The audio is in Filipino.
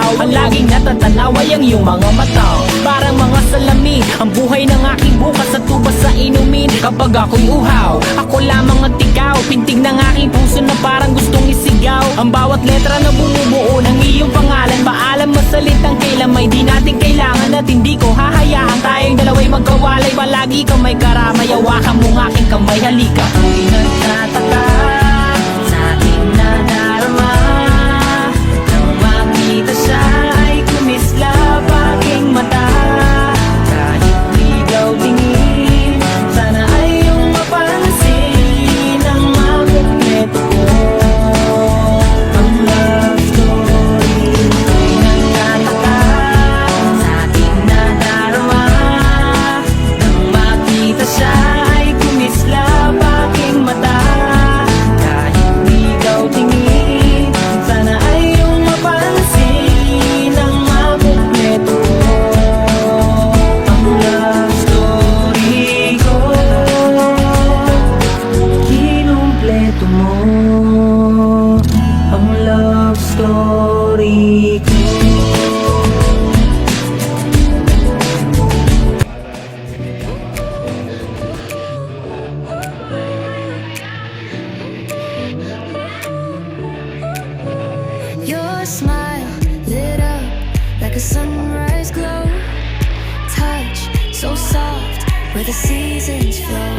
ikaw ang laging natatanaw ay ang iyong mga mata. Parang mga salamin, ang buhay ng aking bukas at tubas sa inumin. Kapag ako'y uhaw, ako lamang at ikaw, pintig ng aking puso na parang gustong isigaw. Ang bawat letra na bumubuo ng iyong pangalan, paalam mo salitang kailan may di natin kailangan. At hindi ko hahayaan tayong dalawa'y magkawalay. Palagi ka may karamay, hawakan mo ng aking kamay, halika. Ako'y nagtataka sa ating nadarama, nang makita siya ay kumislap aking mata. Kahit di daw tingin, sana ay iyong mapansin ang makumpleto ko. Ang love story ay nagtataka sa ating nadarama, nang makita siya ay kumislap aking mata. Kahit di daw tingin, sana ay iyong mapansin ang makumpleto ko. Ang love story ko, kinumpleto mo. Ang love story ko. Your smile lit up like a sunrise glow. Touch so soft where the seasons flow.